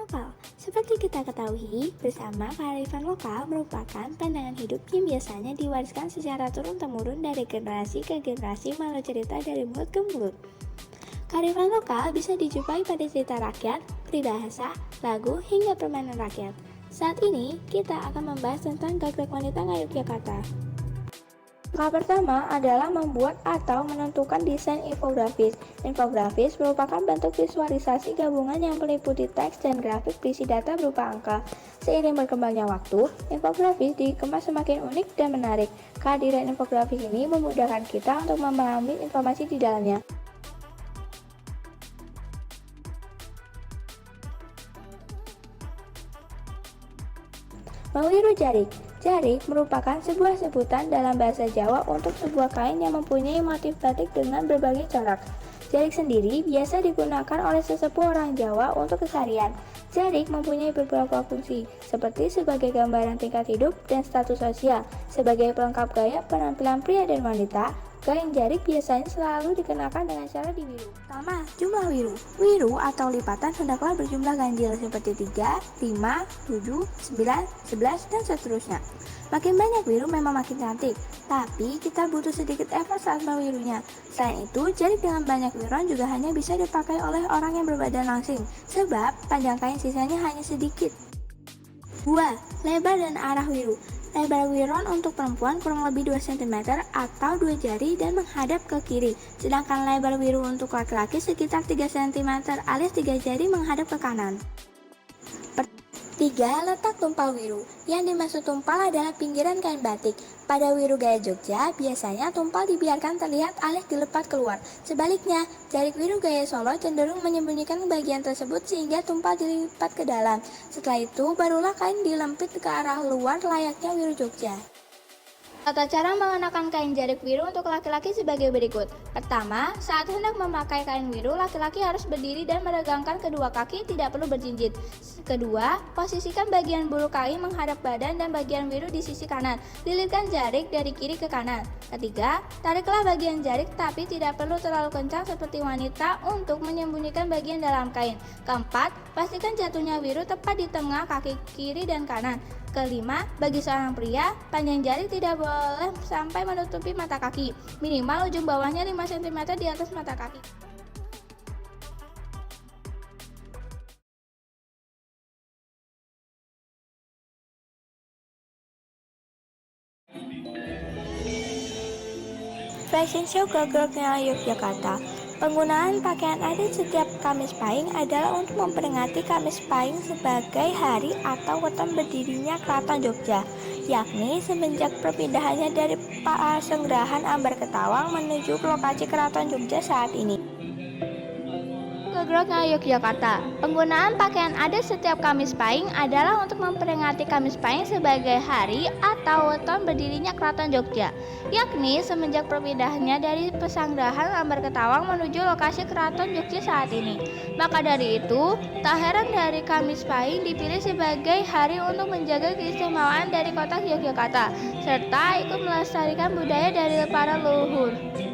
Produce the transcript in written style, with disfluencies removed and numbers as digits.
lokal. Seperti kita ketahui, bersama kearifan lokal merupakan pandangan hidup yang biasanya diwariskan secara turun-temurun dari generasi ke generasi melalui cerita dari mulut ke mulut. Kearifan lokal bisa dijumpai pada cerita rakyat, peribahasa, lagu, hingga permainan rakyat. Saat ini, kita akan membahas tentang gagrag wanita Ngayogyakarta. Langkah pertama adalah membuat atau menentukan desain infografis. Infografis merupakan bentuk visualisasi gabungan yang meliputi teks dan grafik berisi data berupa angka. Seiring berkembangnya waktu, infografis dikemas semakin unik dan menarik. Kehadiran infografis ini memudahkan kita untuk memahami informasi di dalamnya. Mawiru jarik. Jarik merupakan sebuah sebutan dalam bahasa Jawa untuk sebuah kain yang mempunyai motif batik dengan berbagai corak. Jarik sendiri biasa digunakan oleh sesepuh orang Jawa untuk keseharian. Jarik mempunyai beberapa fungsi, seperti sebagai gambaran tingkat hidup dan status sosial, sebagai pelengkap gaya penampilan pria dan wanita. Kain jarik biasanya selalu dikenakan dengan cara diwiru. Pertama, jumlah wiru. Wiru atau lipatan hendaklah berjumlah ganjil seperti 3, 5, 7, 9, 11, dan seterusnya. Makin banyak wiru memang makin cantik, tapi kita butuh sedikit effort saat mewirunya. Selain itu, jarik dengan banyak wiruan juga hanya bisa dipakai oleh orang yang berbadan langsing, sebab panjang kain sisanya hanya sedikit. 2. Lebar dan arah wiru. Lebar wiron untuk perempuan kurang lebih 2 cm atau 2 jari dan menghadap ke kiri, sedangkan lebar wiru untuk laki-laki sekitar 3 cm alias 3 jari menghadap ke kanan. 3. Letak tumpal wiru. Yang dimaksud tumpal adalah pinggiran kain batik. Pada wiru gaya Jogja, biasanya tumpal dibiarkan terlihat alias dilepat keluar. Sebaliknya, jarik wiru gaya Solo cenderung menyembunyikan bagian tersebut sehingga tumpal dilipat ke dalam. Setelah itu, barulah kain dilempit ke arah luar layaknya wiru Jogja. Tata cara mengenakan kain jarik wiru untuk laki-laki sebagai berikut. Pertama, saat hendak memakai kain wiru, laki-laki harus berdiri dan meregangkan kedua kaki, tidak perlu berjinjit. Kedua, posisikan bagian bulu kain menghadap badan dan bagian wiru di sisi kanan. Lilitkan jarik dari kiri ke kanan. Ketiga, tariklah bagian jarik tapi tidak perlu terlalu kencang seperti wanita untuk menyembunyikan bagian dalam kain. Keempat, pastikan jatuhnya wiru tepat di tengah kaki kiri dan kanan. Kelima, bagi seorang pria, panjang jari tidak boleh sampai menutupi mata kaki. Minimal ujung bawahnya 5 cm di atas mata kaki. Fashion Show gagragnya Yogyakarta. Penggunaan pakaian adat setiap Kamis Pahing adalah untuk memperingati Kamis Pahing sebagai hari atau weton berdirinya Keraton Jogja, yakni semenjak perpindahannya dari Pasenggrahan Ambar Ketawang menuju lokasi Keraton Jogja saat ini. Gagragnya Yogyakarta. Penggunaan pakaian adat setiap Kamis Pahing adalah untuk memperingati Kamis Pahing sebagai hari atau weton berdirinya Keraton Jogja, yakni semenjak perpindahannya dari Pasanggrahan Ambar Ketawang menuju lokasi Keraton Jogja saat ini. Maka dari itu, tak heran dari Kamis Pahing dipilih sebagai hari untuk menjaga keistimewaan dari kota Yogyakarta, serta ikut melestarikan budaya dari para leluhur.